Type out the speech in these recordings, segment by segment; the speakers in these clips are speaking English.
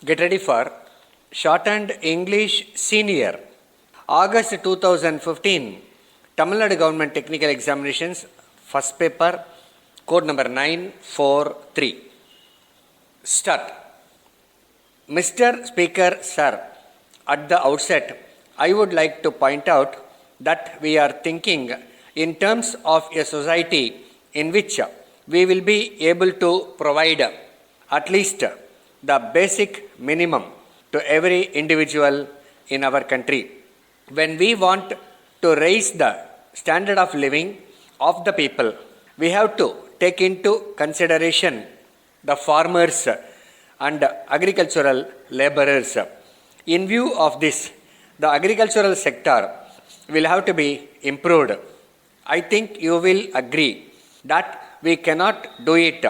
Get ready for Shorthand English Senior. August 2015, Tamil Nadu Government Technical Examinations, first paper, code number 943. Start. Mr. Speaker, Sir, at the outset, I would like to point out that we are thinking in terms of a society in which we will be able to provide at least the basic minimum to every individual in our country. When we want to raise the standard of living of the people, we have to take into consideration the farmers and agricultural laborers. In view of this, the agricultural sector will have to be improved. I think you will agree that we cannot do it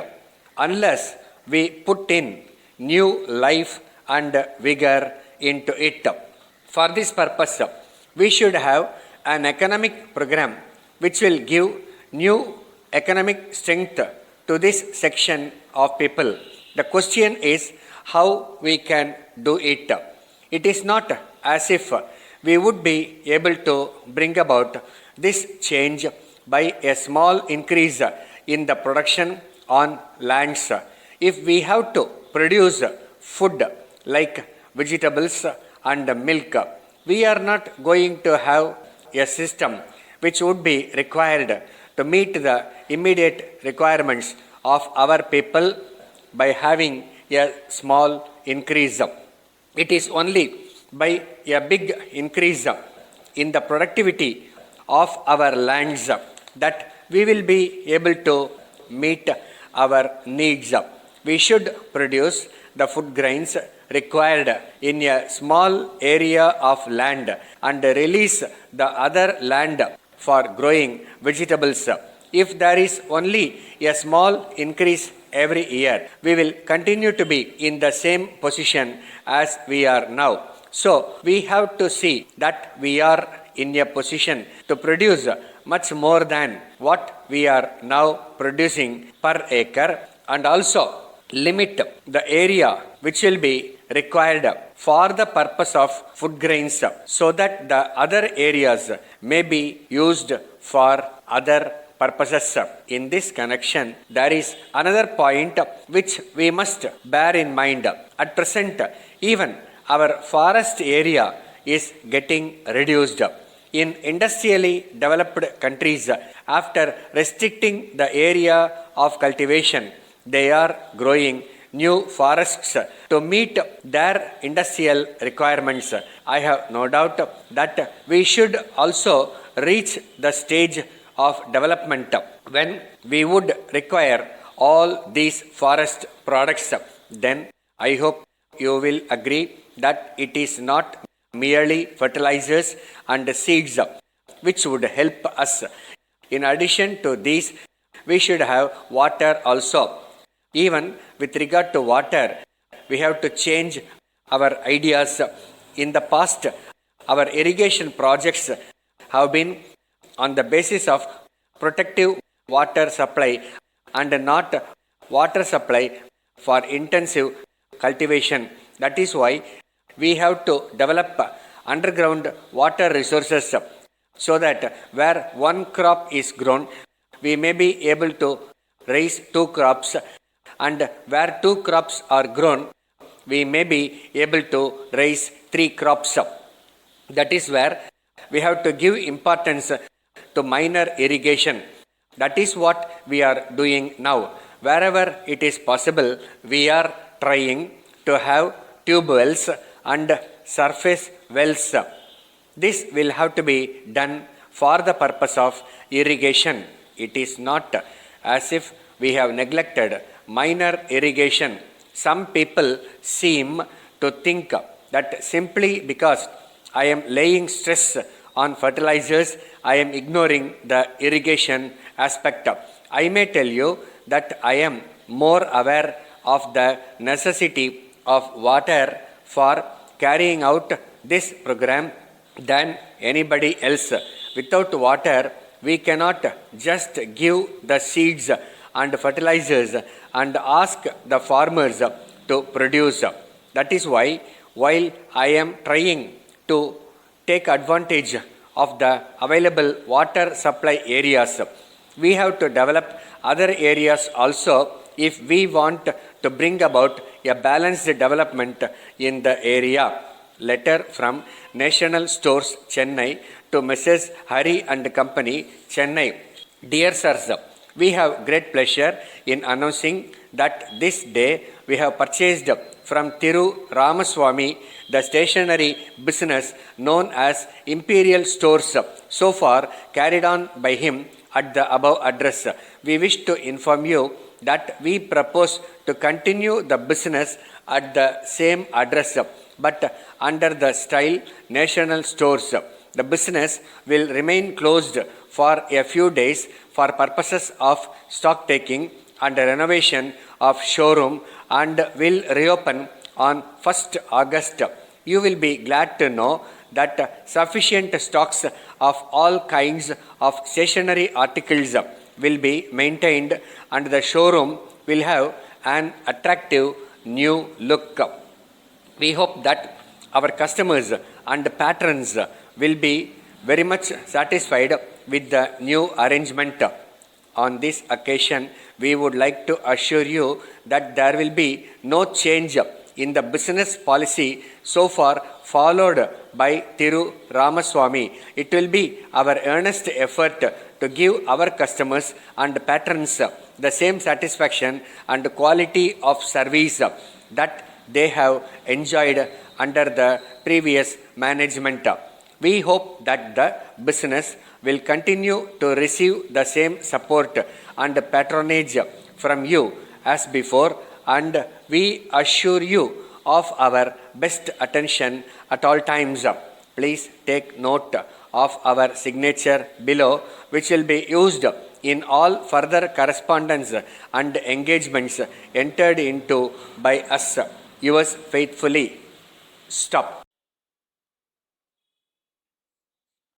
unless we put in new life and vigor into it. For this purpose, we should have an economic program which will give new economic strength to this section of people. The question is how we can do it. It is not as if we would be able to bring about this change by a small increase in the production on lands. If we have to produce food like vegetables and milk, we are not going to have a system which would be required to meet the immediate requirements of our people by having a small increase. It is only by a big increase in the productivity of our lands that we will be able to meet our needs. We should produce the food grains required in a small area of land and release the other land for growing vegetables. If there is only a small increase every year, we will continue to be in the same position as we are now. So, we have to see that we are in a position to produce much more than what we are now producing per acre, and also limit the area which will be required for the purpose of food grains so that the other areas may be used for other purposes. In this connection, there is another point which we must bear in mind. At present, even our forest area is getting reduced. In industrially developed countries, after restricting the area of cultivation, they are growing new forests to meet their industrial requirements. I have no doubt that we should also reach the stage of development when we would require all these forest products. Then I hope you will agree that it is not merely fertilizers and seeds which would help us. In addition to these, we should have water also. Even with regard to water, we have to change our ideas. In the past, our irrigation projects have been on the basis of protective water supply and not water supply for intensive cultivation. That is why we have to develop underground water resources so that where one crop is grown, we may be able to raise two crops, and where two crops are grown, we may be able to raise three crops. That is where we have to give importance to minor irrigation. That is what we are doing now. Wherever it is possible, we are trying to have tube wells and surface wells. This will have to be done for the purpose of irrigation. It is not as if we have neglected minor irrigation. Some people seem to think that simply because I am laying stress on fertilizers, I am ignoring the irrigation aspect. I may tell you that I am more aware of the necessity of water for carrying out this program than anybody else. Without water, we cannot just give the seeds and fertilizers and ask the farmers to produce. That is why, while I am trying to take advantage of the available water supply areas, we have to develop other areas also if we want to bring about a balanced development in the area. Letter from National Stores, Chennai to Mrs. Hari and Company, Chennai. Dear sirs, we have great pleasure in announcing that this day we have purchased from Thiru Ramaswamy the stationery business known as Imperial Stores, so far carried on by him at the above address. We wish to inform you that we propose to continue the business at the same address, but under the style National Stores. The business will remain closed for a few days for purposes of stock taking and renovation of showroom, and will reopen on 1st August. You will be glad to know that sufficient stocks of all kinds of stationery articles will be maintained and the showroom will have an attractive new look. We hope that our customers and patrons will be very much satisfied with the new arrangement. On this occasion, we would like to assure you that there will be no change in the business policy so far followed by Thiru Ramaswamy. It will be our earnest effort to give our customers and patrons the same satisfaction and quality of service that they have enjoyed under the previous management. We hope that the business will continue to receive the same support and patronage from you as before, and we assure you of our best attention at all times. Please take note of our signature below, which will be used in all further correspondence and engagements entered into by us. Yours faithfully. Stop.